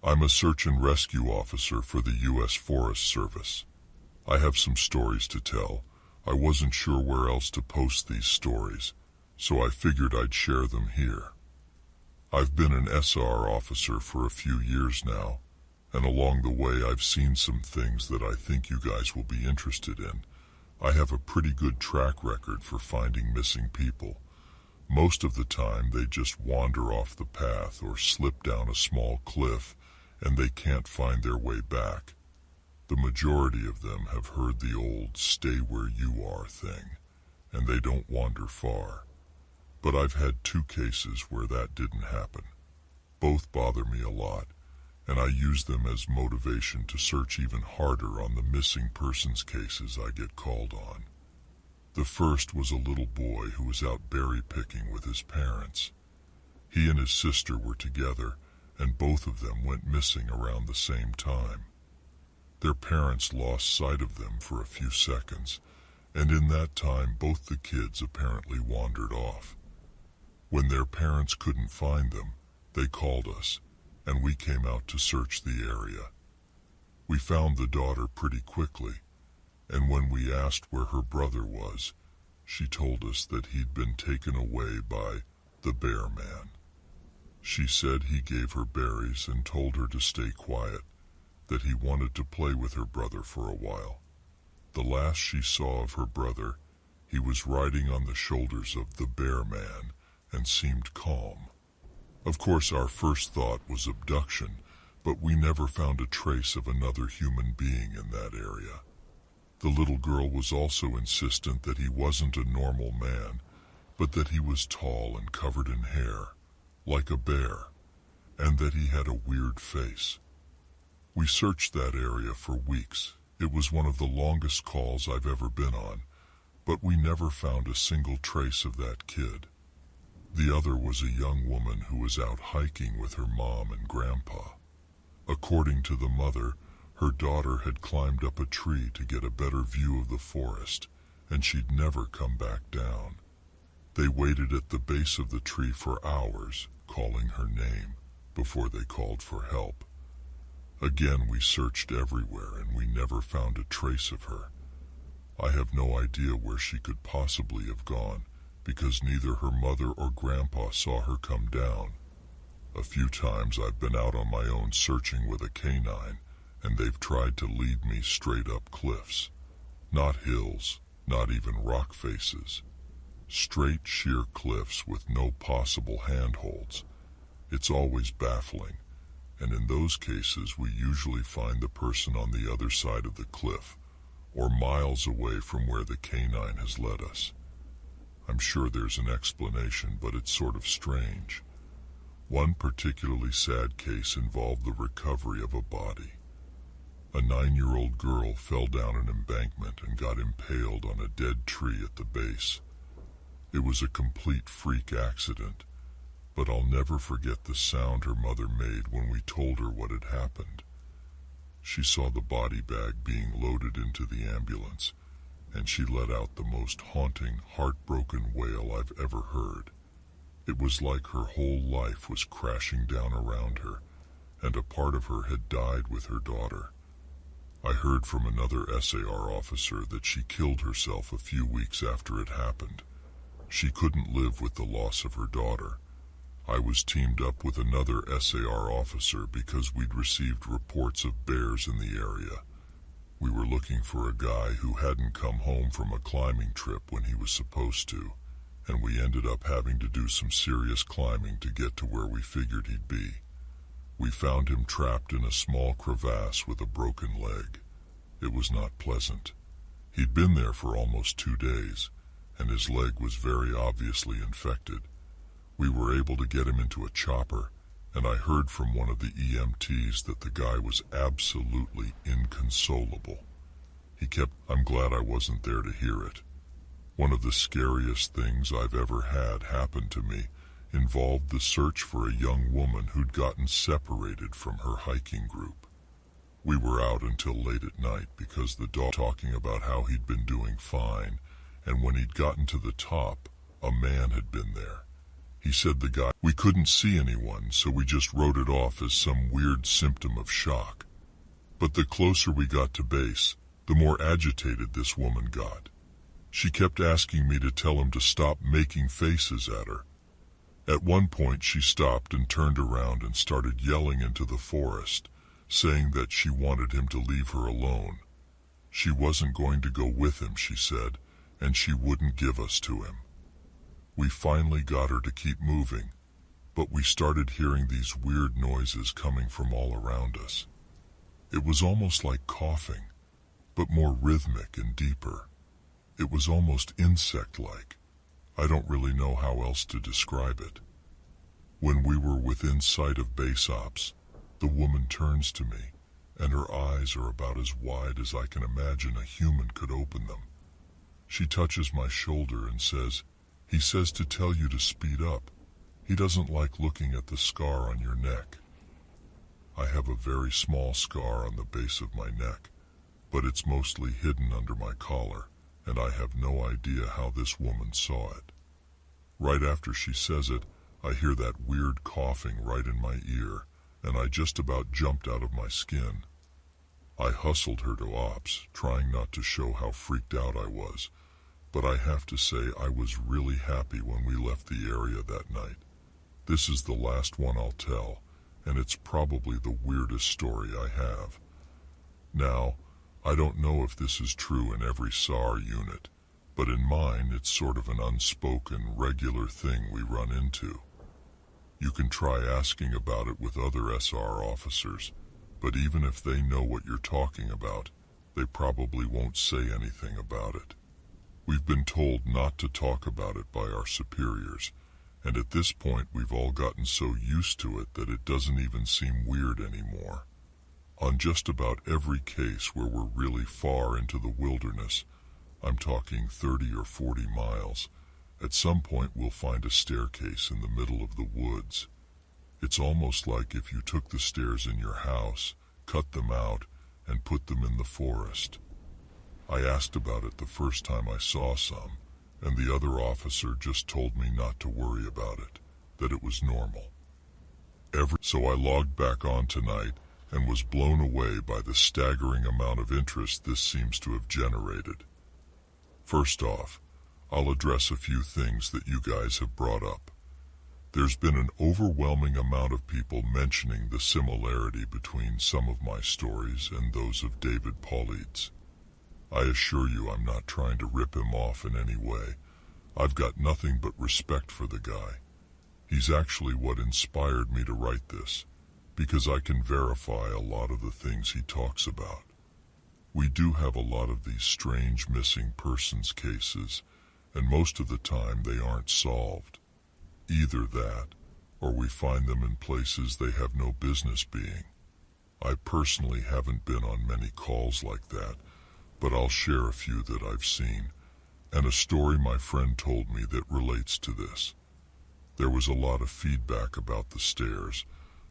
I'm a search and rescue officer for the U.S. Forest Service. I have some stories to tell. I wasn't sure where else to post these stories, so I figured I'd share them here. I've been an SR officer for a few years now, and along the way I've seen some things that I think you guys will be interested in. I have a pretty good track record for finding missing people. Most of the time they just wander off the path or slip down a small cliff and they can't find their way back. The majority of them have heard the old "stay where you are" thing, and they don't wander far. But I've had two cases where that didn't happen. Both bother me a lot, and I use them as motivation to search even harder on the missing persons cases I get called on. The first was a little boy who was out berry picking with his parents. He and his sister were together, and both of them went missing around the same time. Their parents lost sight of them for a few seconds, and in that time both the kids apparently wandered off. When their parents couldn't find them, they called us, and we came out to search the area. We found the daughter pretty quickly, and when we asked where her brother was, she told us that he'd been taken away by the bear man. She said he gave her berries and told her to stay quiet, that he wanted to play with her brother for a while. The last she saw of her brother, he was riding on the shoulders of the bear man and seemed calm. Of course, our first thought was abduction, but we never found a trace of another human being in that area. The little girl was also insistent that he wasn't a normal man, but that he was tall and covered in hair, like a bear, and that he had a weird face. We searched that area for weeks. It was one of the longest calls I've ever been on, but we never found a single trace of that kid. The other was a young woman who was out hiking with her mom and grandpa. According to the mother, her daughter had climbed up a tree to get a better view of the forest, and she'd never come back down. They waited at the base of the tree for hours, calling her name, before they called for help. Again, we searched everywhere and we never found a trace of her. I have no idea where she could possibly have gone, because neither her mother or grandpa saw her come down. A few times I've been out on my own searching with a canine, and they've tried to lead me straight up cliffs. Not hills, not even rock faces. Straight, sheer cliffs with no possible handholds. It's always baffling, and in those cases we usually find the person on the other side of the cliff, or miles away from where the canine has led us. I'm sure there's an explanation, but it's sort of strange. One particularly sad case involved the recovery of a body. A 9-year-old girl fell down an embankment and got impaled on a dead tree at the base. It was a complete freak accident, but I'll never forget the sound her mother made when we told her what had happened. She saw the body bag being loaded into the ambulance, and she let out the most haunting, heartbroken wail I've ever heard. It was like her whole life was crashing down around her, and a part of her had died with her daughter. I heard from another SAR officer that she killed herself a few weeks after it happened. She couldn't live with the loss of her daughter. I was teamed up with another SAR officer because we'd received reports of bears in the area. We were looking for a guy who hadn't come home from a climbing trip when he was supposed to, and we ended up having to do some serious climbing to get to where we figured he'd be. We found him trapped in a small crevasse with a broken leg. It was not pleasant. He'd been there for almost 2 days, and his leg was very obviously infected. We were able to get him into a chopper, and I heard from one of the EMTs that the guy was absolutely inconsolable. He kept, "I'm glad I wasn't there to hear it." One of the scariest things I've ever had happen to me involved the search for a young woman who'd gotten separated from her hiking group. We were out until late at night because the dog was talking about how he'd been doing fine, and when he'd gotten to the top, a man had been there. He said the guy, we couldn't see anyone, so we just wrote it off as some weird symptom of shock. But the closer we got to base, the more agitated this woman got. She kept asking me to tell him to stop making faces at her. At one point she stopped and turned around and started yelling into the forest, saying that she wanted him to leave her alone. She wasn't going to go with him, she said, and she wouldn't give us to him. We finally got her to keep moving, but we started hearing these weird noises coming from all around us. It was almost like coughing, but more rhythmic and deeper. It was almost insect-like. I don't really know how else to describe it. When we were within sight of base ops, the woman turns to me, and her eyes are about as wide as I can imagine a human could open them. She touches my shoulder and says, "He says to tell you to speed up. He doesn't like looking at the scar on your neck." I have a very small scar on the base of my neck, but it's mostly hidden under my collar, and I have no idea how this woman saw it. Right after she says it, I hear that weird coughing right in my ear, and I just about jumped out of my skin. I hustled her to ops, trying not to show how freaked out I was, but I have to say I was really happy when we left the area that night. This is the last one I'll tell, and it's probably the weirdest story I have. Now, I don't know if this is true in every SAR unit, but in mine it's sort of an unspoken, regular thing we run into. You can try asking about it with other SR officers, but even if they know what you're talking about, they probably won't say anything about it. We've been told not to talk about it by our superiors, and at this point we've all gotten so used to it that it doesn't even seem weird anymore. On just about every case where we're really far into the wilderness, I'm talking 30 or 40 miles, at some point we'll find a staircase in the middle of the woods. It's almost like if you took the stairs in your house, cut them out, and put them in the forest. I asked about it the first time I saw some, and the other officer just told me not to worry about it, that it was normal. So I logged back on tonight and was blown away by the staggering amount of interest this seems to have generated. First off, I'll address a few things that you guys have brought up. There's been an overwhelming amount of people mentioning the similarity between some of my stories and those of David Paulides. I assure you I'm not trying to rip him off in any way. I've got nothing but respect for the guy. He's actually what inspired me to write this, because I can verify a lot of the things he talks about. We do have a lot of these strange missing persons cases, and most of the time they aren't solved. Either that, or we find them in places they have no business being. I personally haven't been on many calls like that, but I'll share a few that I've seen, and a story my friend told me that relates to this. There was a lot of feedback about the stairs,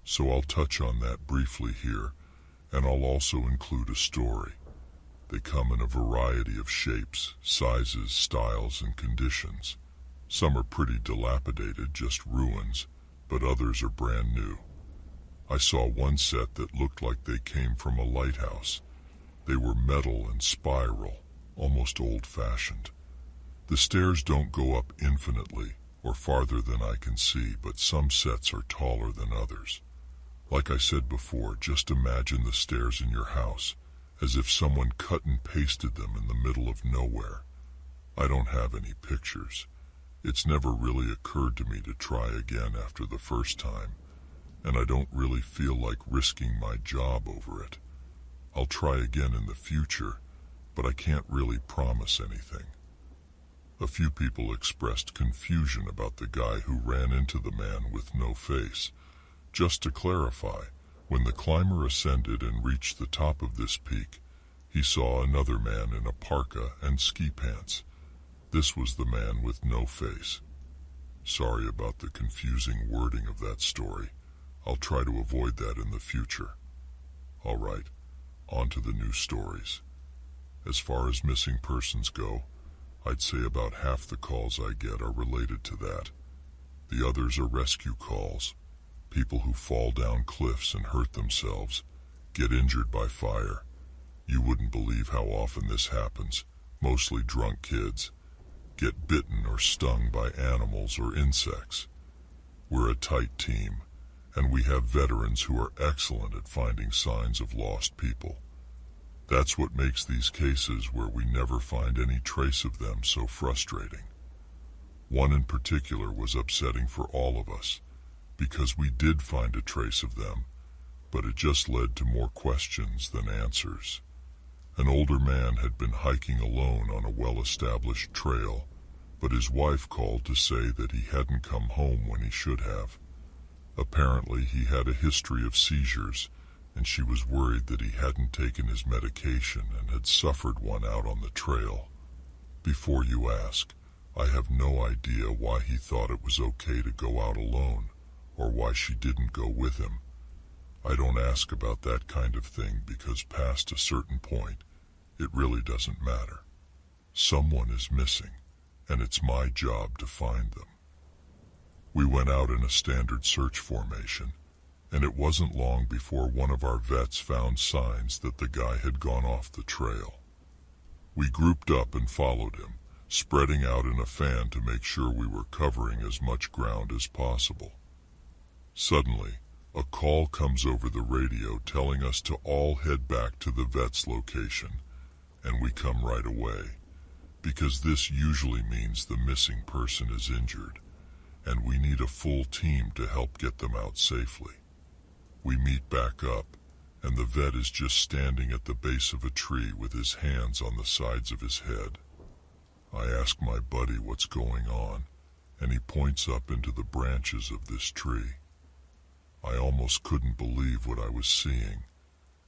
so I'll touch on that briefly here, and I'll also include a story. They come in a variety of shapes, sizes, styles, and conditions. Some are pretty dilapidated, just ruins, but others are brand new. I saw one set that looked like they came from a lighthouse. They were metal and spiral, almost old-fashioned. The stairs don't go up infinitely, or farther than I can see, but some sets are taller than others. Like I said before, just imagine the stairs in your house, as if someone cut and pasted them in the middle of nowhere. I don't have any pictures. It's never really occurred to me to try again after the first time, and I don't really feel like risking my job over it. I'll try again in the future, but I can't really promise anything. A few people expressed confusion about the guy who ran into the man with no face. Just to clarify, when the climber ascended and reached the top of this peak, he saw another man in a parka and ski pants. This was the man with no face. Sorry about the confusing wording of that story. I'll try to avoid that in the future. All right, on to the new stories. As far as missing persons go, I'd say about half the calls I get are related to that. The others are rescue calls. People who fall down cliffs and hurt themselves, get injured by fire. You wouldn't believe how often this happens. Mostly drunk kids get bitten or stung by animals or insects. We're a tight team, and we have veterans who are excellent at finding signs of lost people. That's what makes these cases where we never find any trace of them so frustrating. One in particular was upsetting for all of us, because we did find a trace of them, but it just led to more questions than answers. An older man had been hiking alone on a well-established trail, but his wife called to say that he hadn't come home when he should have. Apparently he had a history of seizures, and she was worried that he hadn't taken his medication and had suffered one out on the trail. Before you ask, I have no idea why he thought it was okay to go out alone, or why she didn't go with him. I don't ask about that kind of thing because past a certain point, it really doesn't matter. Someone is missing, and it's my job to find them. We went out in a standard search formation, and it wasn't long before one of our vets found signs that the guy had gone off the trail. We grouped up and followed him, spreading out in a fan to make sure we were covering as much ground as possible. Suddenly, a call comes over the radio telling us to all head back to the vet's location, and we come right away, because this usually means the missing person is injured, and we need a full team to help get them out safely. We meet back up, and the vet is just standing at the base of a tree with his hands on the sides of his head. I ask my buddy what's going on, and he points up into the branches of this tree. I almost couldn't believe what I was seeing,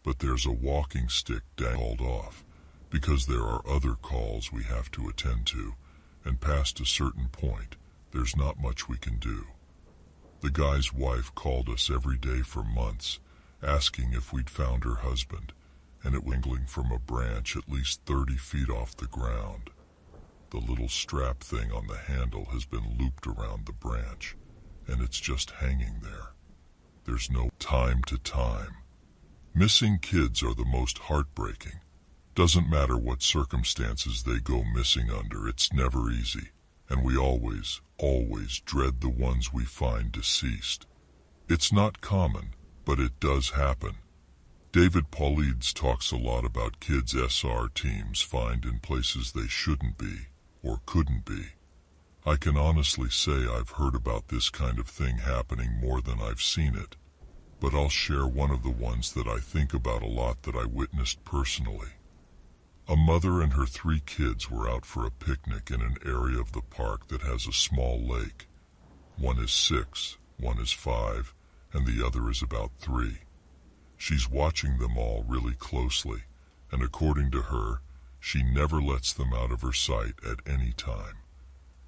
but there's a walking stick dangled off, because there are other calls we have to attend to, and past a certain point, there's not much we can do. The guy's wife called us every day for months, asking if we'd found her husband, and it was dangling from a branch at least 30 feet off the ground. The little strap thing on the handle has been looped around the branch, and it's just hanging there. There's no time to time. Missing kids are the most heartbreaking. Doesn't matter what circumstances they go missing under, it's never easy, and we always dread the ones we find deceased. It's not common, but it does happen. David Paulides talks a lot about kids SR teams find in places they shouldn't be, or couldn't be. I can honestly say I've heard about this kind of thing happening more than I've seen it, but I'll share one of the ones that I think about a lot that I witnessed personally. A mother and her 3 kids were out for a picnic in an area of the park that has a small lake. One is 6, one is 5, and the other is about 3. She's watching them all really closely, and according to her, she never lets them out of her sight at any time.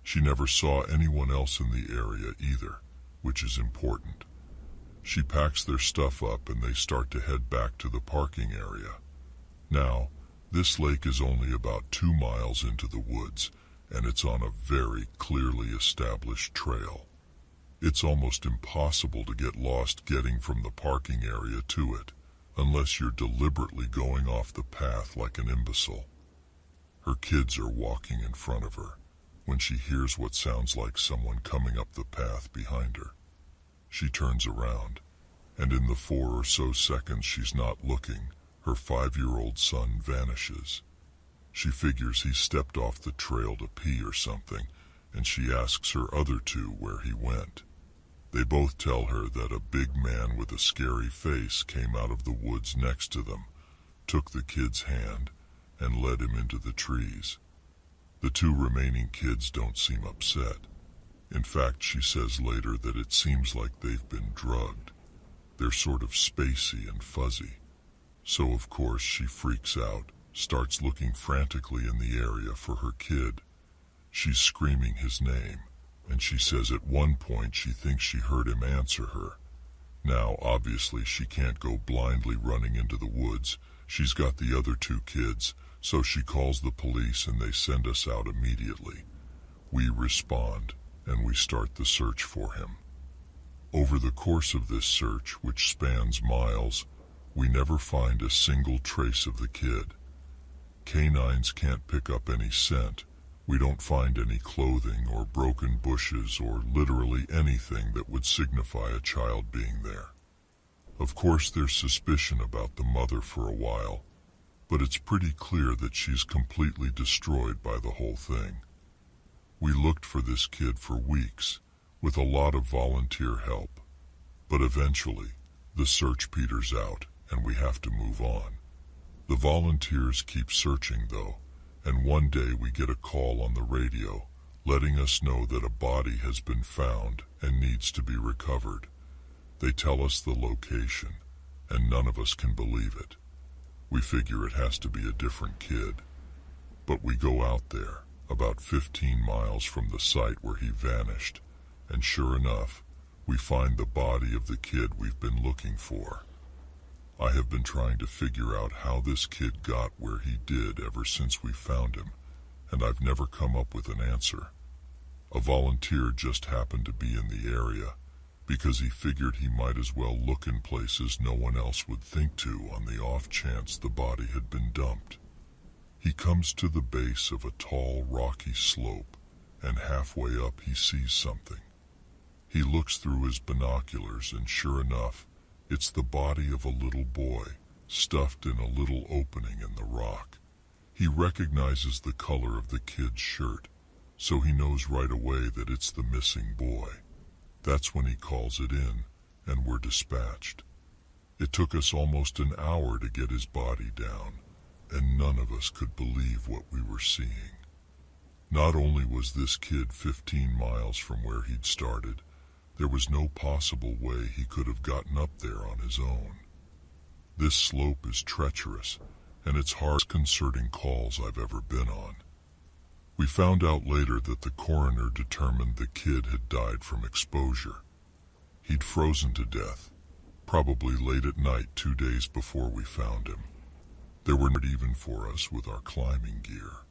She never saw anyone else in the area either, which is important. She packs their stuff up and they start to head back to the parking area. Now, this lake is only about 2 miles into the woods, and it's on a very clearly established trail. It's almost impossible to get lost getting from the parking area to it, unless you're deliberately going off the path like an imbecile. Her kids are walking in front of her, when she hears what sounds like someone coming up the path behind her. She turns around, and in the 4 or so seconds she's not looking, her 5-year-old son vanishes. She figures he stepped off the trail to pee or something, and she asks her other 2 where he went. They both tell her that a big man with a scary face came out of the woods next to them, took the kid's hand, and led him into the trees. The 2 remaining kids don't seem upset. In fact, she says later that it seems like they've been drugged. They're sort of spacey and fuzzy. So of course she freaks out, starts looking frantically in the area for her kid. She's screaming his name, and she says at one point she thinks she heard him answer her. Now, obviously she can't go blindly running into the woods. She's got the other 2 kids, so she calls the police and they send us out immediately. We respond, and we start the search for him. Over the course of this search, which spans miles, we never find a single trace of the kid. Canines can't pick up any scent. We don't find any clothing or broken bushes or literally anything that would signify a child being there. Of course, there's suspicion about the mother for a while, but it's pretty clear that she's completely destroyed by the whole thing. We looked for this kid for weeks, with a lot of volunteer help, but eventually, the search peters out and we have to move on. The volunteers keep searching though, and one day we get a call on the radio letting us know that a body has been found and needs to be recovered. They tell us the location, and none of us can believe it. We figure it has to be a different kid. But we go out there, about 15 miles from the site where he vanished, and sure enough, we find the body of the kid we've been looking for. I have been trying to figure out how this kid got where he did ever since we found him, and I've never come up with an answer. A volunteer just happened to be in the area, because he figured he might as well look in places no one else would think to on the off chance the body had been dumped. He comes to the base of a tall, rocky slope, and halfway up he sees something. He looks through his binoculars, and sure enough, it's the body of a little boy, stuffed in a little opening in the rock. He recognizes the color of the kid's shirt, so he knows right away that it's the missing boy. That's when he calls it in, and we're dispatched. It took us almost an hour to get his body down, and none of us could believe what we were seeing. Not only was this kid 15 miles from where he'd started, there was no possible way he could have gotten up there on his own. This slope is treacherous, and it's hard disconcerting calls I've ever been on. We found out later that the coroner determined the kid had died from exposure. He'd frozen to death, probably late at night 2 days before we found him. There were not even for us with our climbing gear.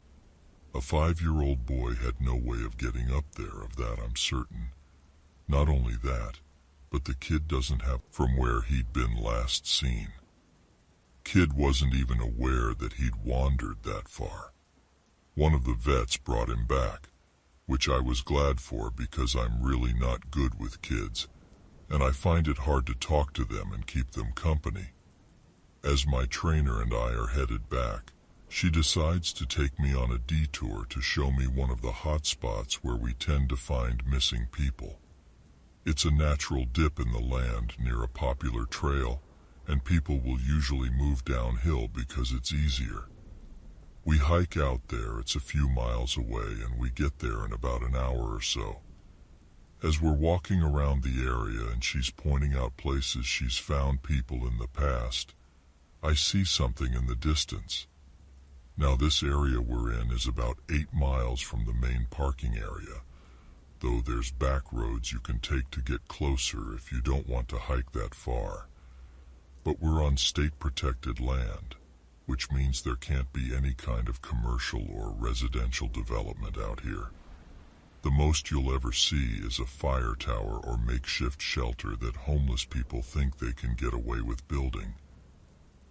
A 5-year-old boy had no way of getting up there, of that I'm certain. Not only that, but the kid doesn't have from where he'd been last seen. Kid wasn't even aware that he'd wandered that far. One of the vets brought him back, which I was glad for because I'm really not good with kids, and I find it hard to talk to them and keep them company. As my trainer and I are headed back, she decides to take me on a detour to show me one of the hot spots where we tend to find missing people. It's a natural dip in the land near a popular trail, and people will usually move downhill because it's easier. We hike out there, it's a few miles away, and we get there in about an hour or so. As we're walking around the area and she's pointing out places she's found people in the past, I see something in the distance. Now this area we're in is about 8 miles from the main parking area, though there's back roads you can take to get closer if you don't want to hike that far. But we're on state-protected land, which means there can't be any kind of commercial or residential development out here. The most you'll ever see is a fire tower or makeshift shelter that homeless people think they can get away with building.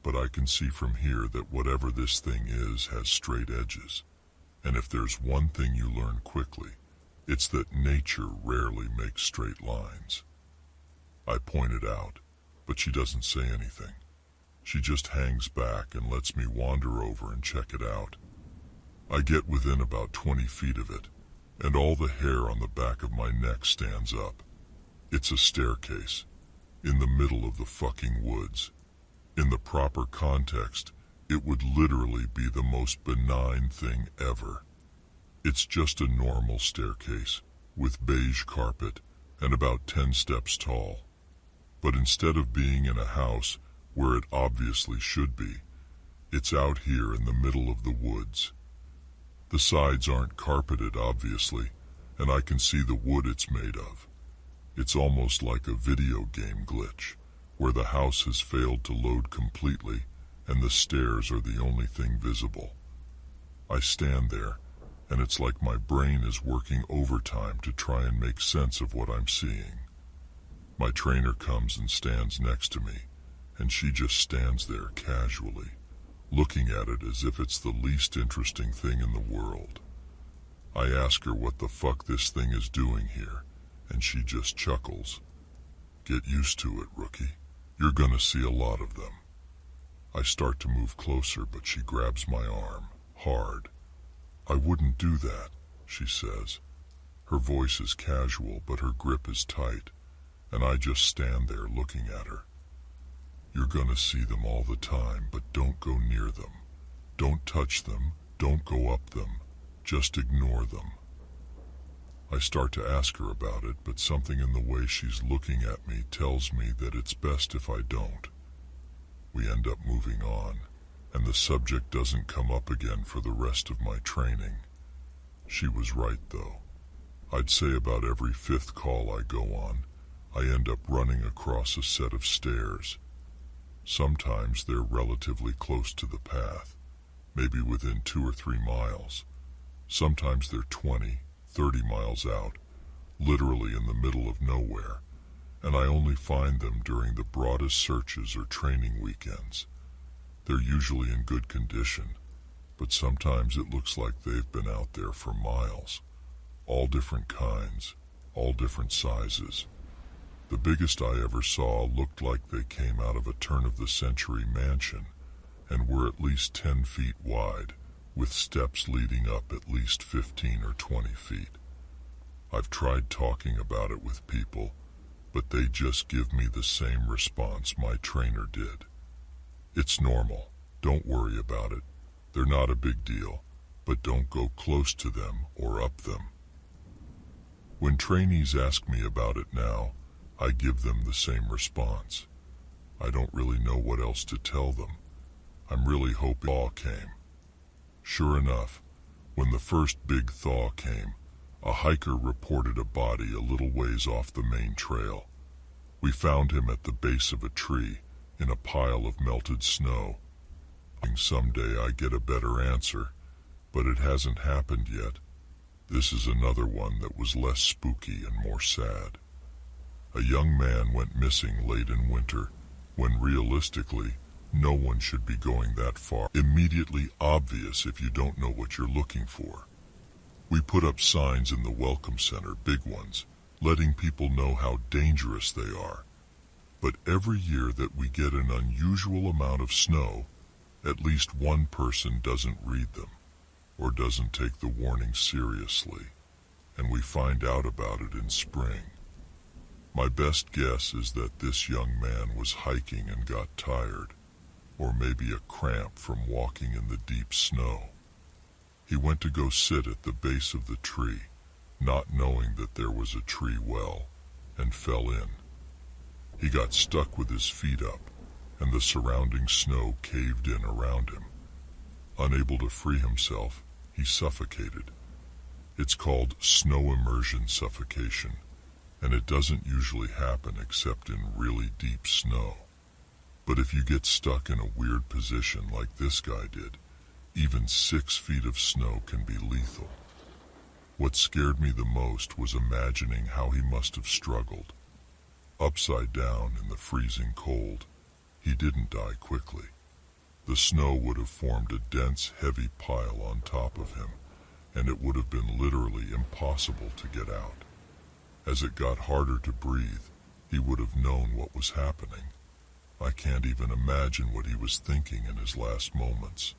But I can see from here that whatever this thing is has straight edges, and if there's one thing you learn quickly, it's that nature rarely makes straight lines. I point it out, but she doesn't say anything. She just hangs back and lets me wander over and check it out. I get within about 20 feet of it, and all the hair on the back of my neck stands up. It's a staircase, in the middle of the fucking woods. In the proper context, it would literally be the most benign thing ever. It's just a normal staircase, with beige carpet, and about 10 steps tall. But instead of being in a house, where it obviously should be, it's out here in the middle of the woods. The sides aren't carpeted, obviously, and I can see the wood it's made of. It's almost like a video game glitch, where the house has failed to load completely, and the stairs are the only thing visible. I stand there, and it's like my brain is working overtime to try and make sense of what I'm seeing. My trainer comes and stands next to me, and she just stands there casually, looking at it as if it's the least interesting thing in the world. I ask her what the fuck this thing is doing here, and she just chuckles. Get used to it, rookie. You're gonna see a lot of them. I start to move closer, but she grabs my arm, hard. I wouldn't do that, she says. Her voice is casual, but her grip is tight, and I just stand there looking at her. You're gonna see them all the time, but don't go near them. Don't touch them, don't go up them, just ignore them. I start to ask her about it, but something in the way she's looking at me tells me that it's best if I don't. We end up moving on, and the subject doesn't come up again for the rest of my training. She was right, though. I'd say about every fifth call I go on, I end up running across a set of stairs. Sometimes they're relatively close to the path, maybe within 2 or 3 miles. Sometimes they're 20, 30 miles out, literally in the middle of nowhere, and I only find them during the broadest searches or training weekends. They're usually in good condition, but sometimes it looks like they've been out there for miles. All different kinds, all different sizes. The biggest I ever saw looked like they came out of a turn-of-the-century mansion and were at least 10 feet wide, with steps leading up at least 15 or 20 feet. I've tried talking about it with people, but they just give me the same response my trainer did. It's normal. Don't worry about it. They're not a big deal, but don't go close to them or up them. When trainees ask me about it now, I give them the same response. I don't really know what else to tell them. I'm really hoping thaw came. Sure enough, when the first big thaw came, a hiker reported a body a little ways off the main trail. We found him at the base of a tree, in a pile of melted snow. Someday I get a better answer, but it hasn't happened yet. This is another one that was less spooky and more sad. A young man went missing late in winter, when realistically, no one should be going that far. Immediately obvious if you don't know what you're looking for. We put up signs in the welcome center, big ones, letting people know how dangerous they are. But every year that we get an unusual amount of snow, at least one person doesn't read them, or doesn't take the warning seriously, and we find out about it in spring. My best guess is that this young man was hiking and got tired, or maybe a cramp from walking in the deep snow. He went to go sit at the base of the tree, not knowing that there was a tree well, and fell in. He got stuck with his feet up, and the surrounding snow caved in around him. Unable to free himself, he suffocated. It's called snow immersion suffocation, and it doesn't usually happen except in really deep snow. But if you get stuck in a weird position like this guy did, even 6 feet of snow can be lethal. What scared me the most was imagining how he must have struggled. Upside down in the freezing cold, he didn't die quickly. The snow would have formed a dense, heavy pile on top of him, and it would have been literally impossible to get out. As it got harder to breathe, he would have known what was happening. I can't even imagine what he was thinking in his last moments.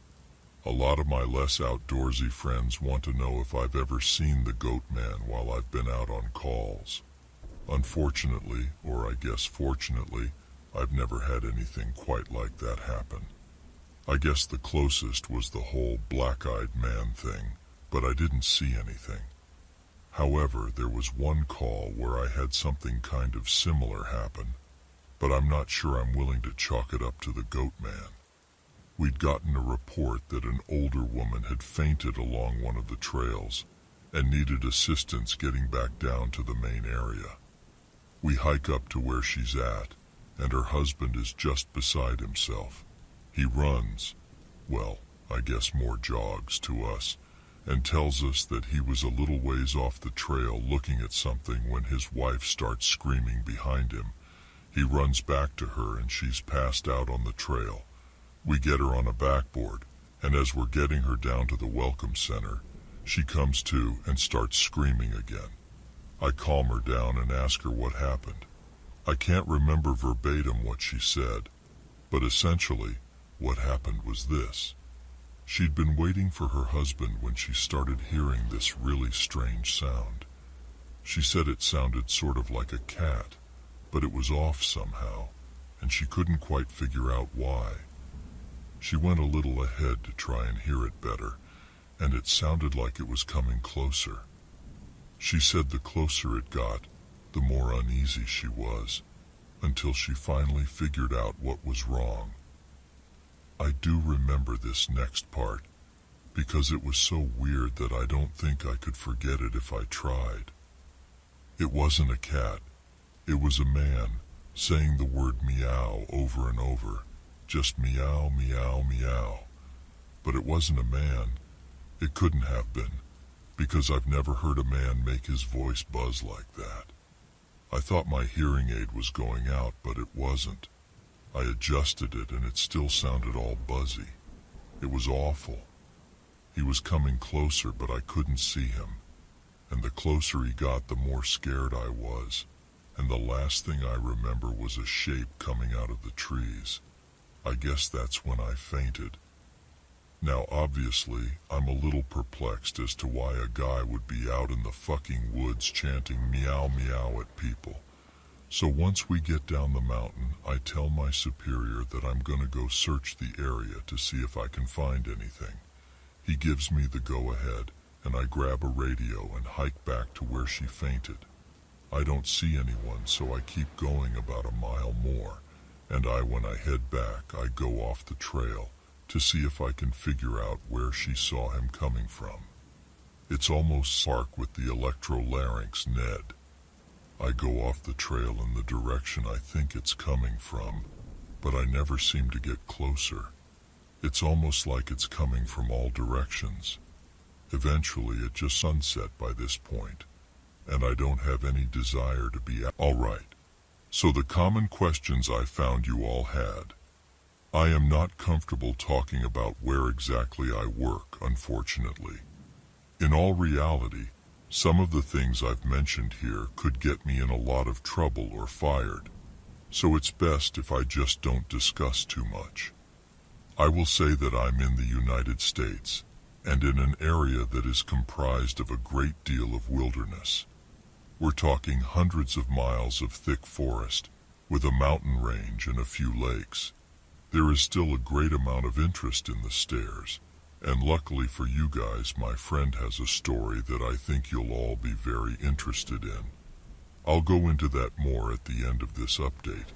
A lot of my less outdoorsy friends want to know if I've ever seen the goat man while I've been out on calls. Unfortunately, or I guess fortunately, I've never had anything quite like that happen. I guess the closest was the whole black-eyed man thing, but I didn't see anything. However, there was one call where I had something kind of similar happen, but I'm not sure I'm willing to chalk it up to the goat man. We'd gotten a report that an older woman had fainted along one of the trails and needed assistance getting back down to the main area. We hike up to where she's at, and her husband is just beside himself. He runs, well, I guess more jogs to us, and tells us that he was a little ways off the trail looking at something when his wife starts screaming behind him. He runs back to her and she's passed out on the trail. We get her on a backboard, and as we're getting her down to the welcome center, she comes to and starts screaming again. I calm her down and ask her what happened. I can't remember verbatim what she said, but essentially, what happened was this. She'd been waiting for her husband when she started hearing this really strange sound. She said it sounded sort of like a cat, but it was off somehow, and she couldn't quite figure out why. She went a little ahead to try and hear it better, and it sounded like it was coming closer. She said the closer it got, the more uneasy she was, until she finally figured out what was wrong. I do remember this next part, because it was so weird that I don't think I could forget it if I tried. It wasn't a cat. It was a man, saying the word meow over and over, just meow, meow, meow. But it wasn't a man. It couldn't have been, because I've never heard a man make his voice buzz like that. I thought my hearing aid was going out, but it wasn't. I adjusted it and it still sounded all buzzy. It was awful. He was coming closer, but I couldn't see him. And the closer he got, the more scared I was. And the last thing I remember was a shape coming out of the trees. I guess that's when I fainted. Now obviously, I'm a little perplexed as to why a guy would be out in the fucking woods chanting meow meow at people. So once we get down the mountain, I tell my superior that I'm gonna go search the area to see if I can find anything. He gives me the go-ahead, and I grab a radio and hike back to where she fainted. I don't see anyone, so I keep going about a mile more, and when I head back, I go off the trail to see if I can figure out where she saw him coming from. It's almost dark with the electrolarynx Ned. I go off the trail in the direction I think it's coming from, but I never seem to get closer. It's almost like it's coming from all directions. Eventually it just sunset by this point, and I don't have any desire to be alright. So the common questions I found you all had. I am not comfortable talking about where exactly I work, unfortunately. In all reality, some of the things I've mentioned here could get me in a lot of trouble or fired, so it's best if I just don't discuss too much. I will say that I'm in the United States, and in an area that is comprised of a great deal of wilderness. We're talking hundreds of miles of thick forest, with a mountain range and a few lakes. There is still a great amount of interest in the stairs, and luckily for you guys, my friend has a story that I think you'll all be very interested in. I'll go into that more at the end of this update.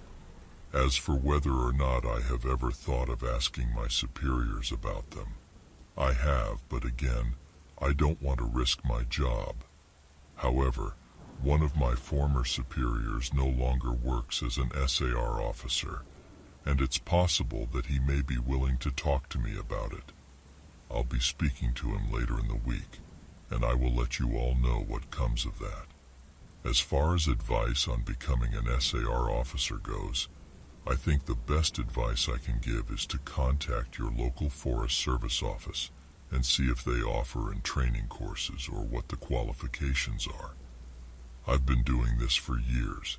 As for whether or not I have ever thought of asking my superiors about them, I have, but again, I don't want to risk my job. However, one of my former superiors no longer works as an SAR officer, and it's possible that he may be willing to talk to me about it. I'll be speaking to him later in the week, and I will let you all know what comes of that. As far as advice on becoming an SAR officer goes, I think the best advice I can give is to contact your local Forest Service office and see if they offer training courses or what the qualifications are. I've been doing this for years,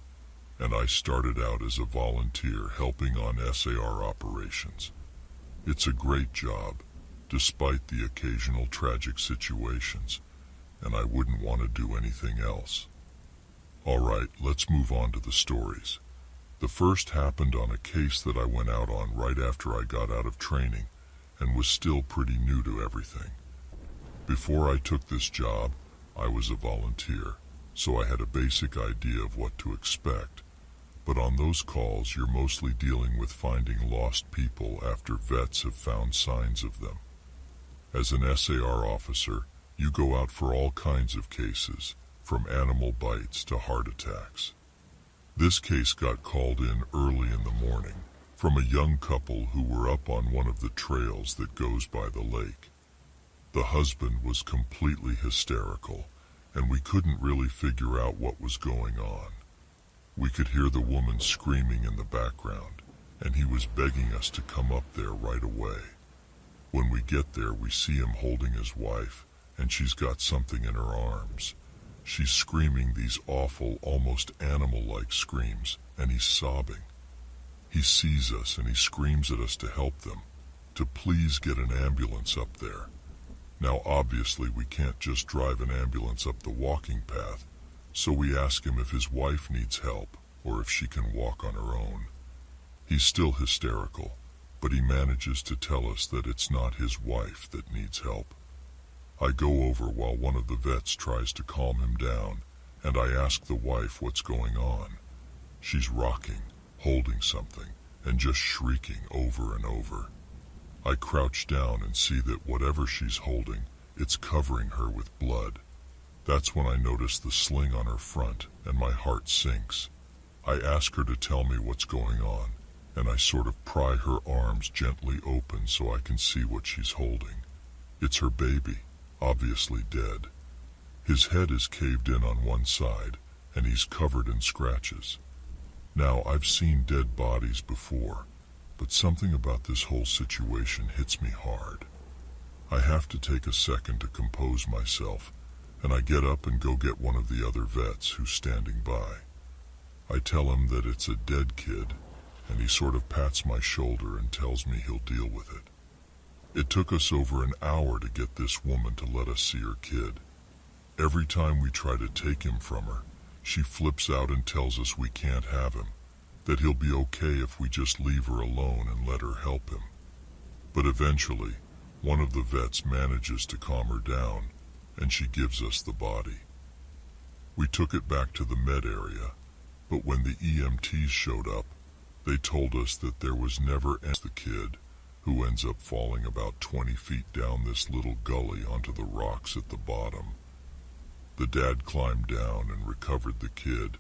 and I started out as a volunteer helping on SAR operations. It's a great job, despite the occasional tragic situations, and I wouldn't want to do anything else. Alright, let's move on to the stories. The first happened on a case that I went out on right after I got out of training and was still pretty new to everything. Before I took this job, I was a volunteer, so I had a basic idea of what to expect. But on those calls, you're mostly dealing with finding lost people after vets have found signs of them. As an SAR officer, you go out for all kinds of cases, from animal bites to heart attacks. This case got called in early in the morning from a young couple who were up on one of the trails that goes by the lake. The husband was completely hysterical, and we couldn't really figure out what was going on. We could hear the woman screaming in the background, and he was begging us to come up there right away. When we get there, we see him holding his wife, and she's got something in her arms. She's screaming these awful, almost animal-like screams, and he's sobbing. He sees us and he screams at us to help them, to please get an ambulance up there. Now obviously we can't just drive an ambulance up the walking path, so we ask him if his wife needs help or if she can walk on her own. He's still hysterical, but he manages to tell us that it's not his wife that needs help. I go over while one of the vets tries to calm him down, and I ask the wife what's going on. She's rocking, holding something, and just shrieking over and over. I crouch down and see that whatever she's holding, it's covering her with blood. That's when I notice the sling on her front, and my heart sinks. I ask her to tell me what's going on, and I sort of pry her arms gently open so I can see what she's holding. It's her baby, obviously dead. His head is caved in on one side, and he's covered in scratches. Now, I've seen dead bodies before, but something about this whole situation hits me hard. I have to take a second to compose myself, and I get up and go get one of the other vets who's standing by. I tell him that it's a dead kid, and he sort of pats my shoulder and tells me he'll deal with it. It took us over an hour to get this woman to let us see her kid. Every time we try to take him from her, she flips out and tells us we can't have him, that he'll be okay if we just leave her alone and let her help him. But eventually, one of the vets manages to calm her down, and she gives us the body. We took it back to the med area, but when the EMTs showed up, they told us that there was never the kid, who ends up falling about 20 feet down this little gully onto the rocks at the bottom. The dad climbed down and recovered the kid,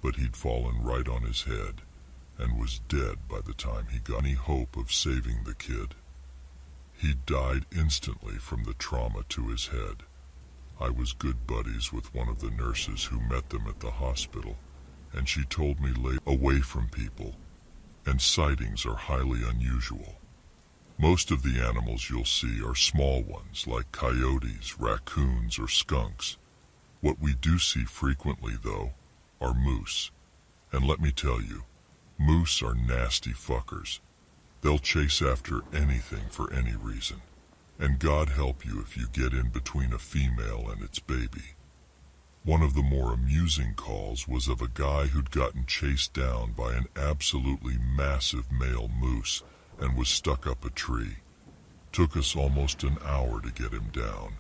but he'd fallen right on his head and was dead by the time he got any hope of saving the kid. He died instantly from the trauma to his head. I was good buddies with one of the nurses who met them at the hospital, and she told me lay away from people, and sightings are highly unusual. Most of the animals you'll see are small ones like coyotes, raccoons, or skunks. What we do see frequently, though, are moose. And let me tell you, moose are nasty fuckers. They'll chase after anything for any reason. And God help you if you get in between a female and its baby. One of the more amusing calls was of a guy who'd gotten chased down by an absolutely massive male moose and was stuck up a tree. Took us almost an hour to get him down,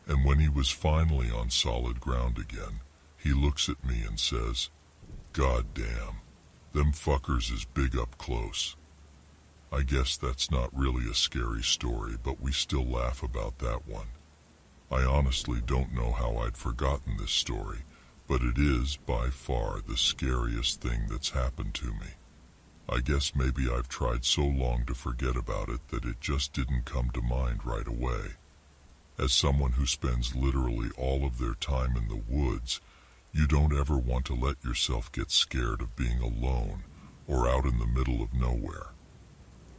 and when he was finally on solid ground again, he looks at me and says, "God damn, them fuckers is big up close." I guess that's not really a scary story, but we still laugh about that one. I honestly don't know how I'd forgotten this story, but it is by far the scariest thing that's happened to me. I guess maybe I've tried so long to forget about it that it just didn't come to mind right away. As someone who spends literally all of their time in the woods, you don't ever want to let yourself get scared of being alone or out in the middle of nowhere.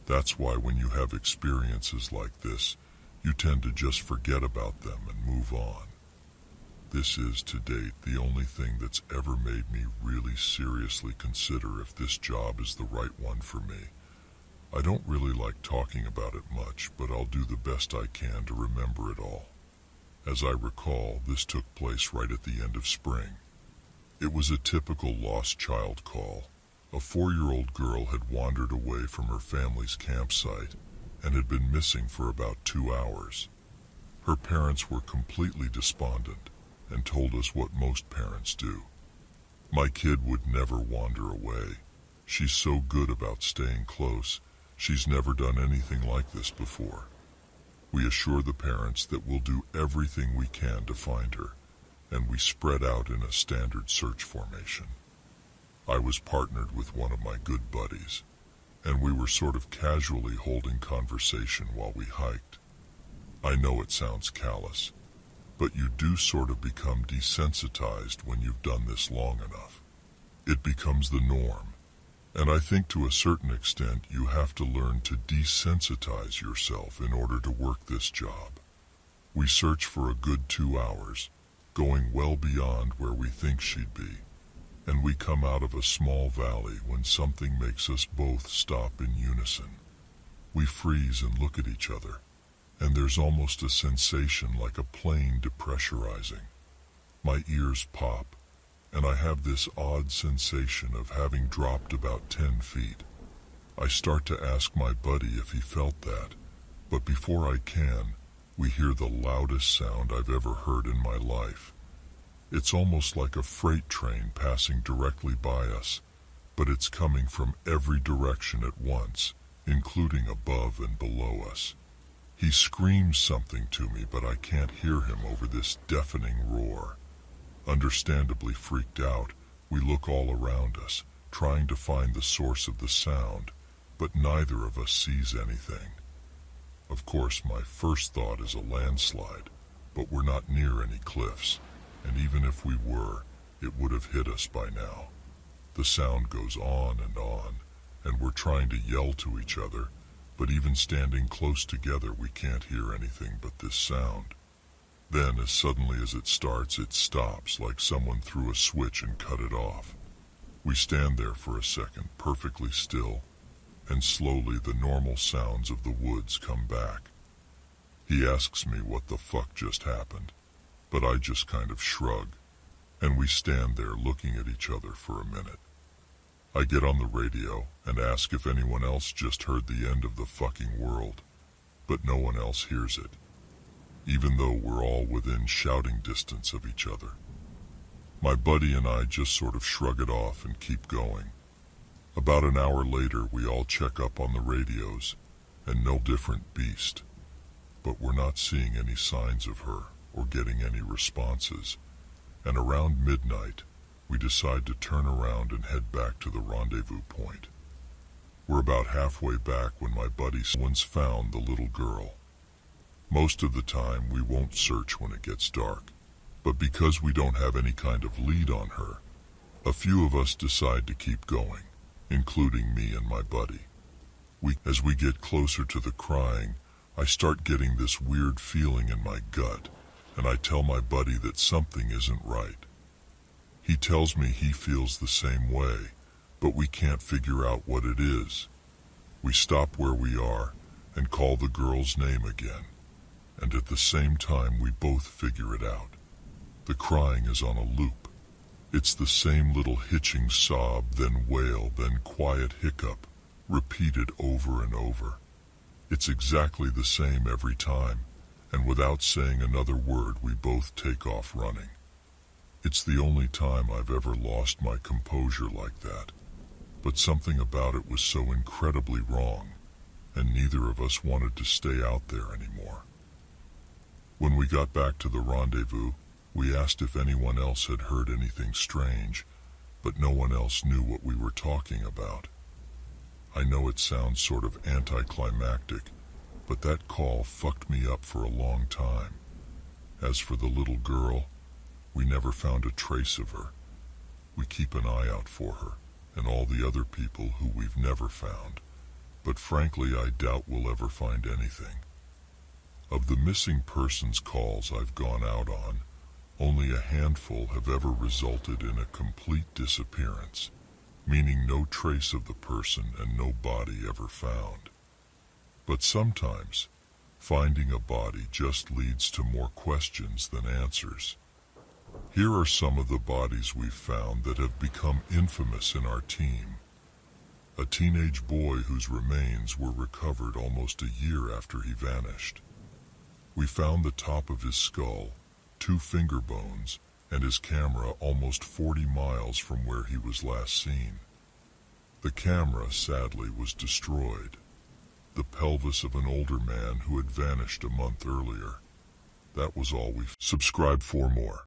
That's why when you have experiences like this, you tend to just forget about them and move on. This is, to date, the only thing that's ever made me really seriously consider if this job is the right one for me. I don't really like talking about it much, but I'll do the best I can to remember it all. As I recall, this took place right at the end of spring. It was a typical lost child call. A 4-year-old girl had wandered away from her family's campsite and had been missing for about 2 hours. Her parents were completely despondent and told us what most parents do. "My kid would never wander away. She's so good about staying close. She's never done anything like this before." We assure the parents that we'll do everything we can to find her, and we spread out in a standard search formation. I was partnered with one of my good buddies, and we were sort of casually holding conversation while we hiked. I know it sounds callous, but you do sort of become desensitized when you've done this long enough. It becomes the norm, and I think to a certain extent you have to learn to desensitize yourself in order to work this job. We search for a good 2 hours, going well beyond where we think she'd be, and we come out of a small valley when something makes us both stop in unison. We freeze and look at each other, and there's almost a sensation like a plane depressurizing. My ears pop, and I have this odd sensation of having dropped about 10 feet. I start to ask my buddy if he felt that, but before I can, we hear the loudest sound I've ever heard in my life. It's almost like a freight train passing directly by us, but it's coming from every direction at once, including above and below us. He screams something to me, but I can't hear him over this deafening roar. Understandably freaked out, we look all around us, trying to find the source of the sound, but neither of us sees anything. Of course, my first thought is a landslide, but we're not near any cliffs, and even if we were, it would have hit us by now. The sound goes on, and we're trying to yell to each other, but even standing close together we can't hear anything but this sound. Then, as suddenly as it starts, it stops like someone threw a switch and cut it off. We stand there for a second, perfectly still, and slowly the normal sounds of the woods come back. He asks me what the fuck just happened, but I just kind of shrug, and we stand there looking at each other for a minute. I get on the radio and ask if anyone else just heard the end of the fucking world, but no one else hears it, even though we're all within shouting distance of each other. My buddy and I just sort of shrug it off and keep going. About an hour later, we all check up on the radios, and no different beast, but we're not seeing any signs of her or getting any responses, and around midnight, we decide to turn around and head back to the rendezvous point. We're about halfway back when my buddy someone's found the little girl. Most of the time, we won't search when it gets dark, but because we don't have any kind of lead on her, a few of us decide to keep going, including me and my buddy. As we get closer to the crying, I start getting this weird feeling in my gut, and I tell my buddy that something isn't right. He tells me he feels the same way, but we can't figure out what it is. We stop where we are and call the girl's name again, and at the same time we both figure it out. The crying is on a loop. It's the same little hitching sob, then wail, then quiet hiccup, repeated over and over. It's exactly the same every time, and without saying another word we both take off running. It's the only time I've ever lost my composure like that, but something about it was so incredibly wrong, and neither of us wanted to stay out there anymore. When we got back to the rendezvous, we asked if anyone else had heard anything strange, but no one else knew what we were talking about. I know it sounds sort of anticlimactic, but that call fucked me up for a long time. As for the little girl, we never found a trace of her. We keep an eye out for her and all the other people who we've never found, but frankly I doubt we'll ever find anything. Of the missing persons calls I've gone out on, only a handful have ever resulted in a complete disappearance, meaning no trace of the person and no body ever found. But sometimes, finding a body just leads to more questions than answers. Here are some of the bodies we've found that have become infamous in our team. A teenage boy whose remains were recovered almost a year after he vanished. We found the top of his skull, 2 finger bones, and his camera almost 40 miles from where he was last seen. The camera, sadly, was destroyed. The pelvis of an older man who had vanished a month earlier. That was all we subscribe for more.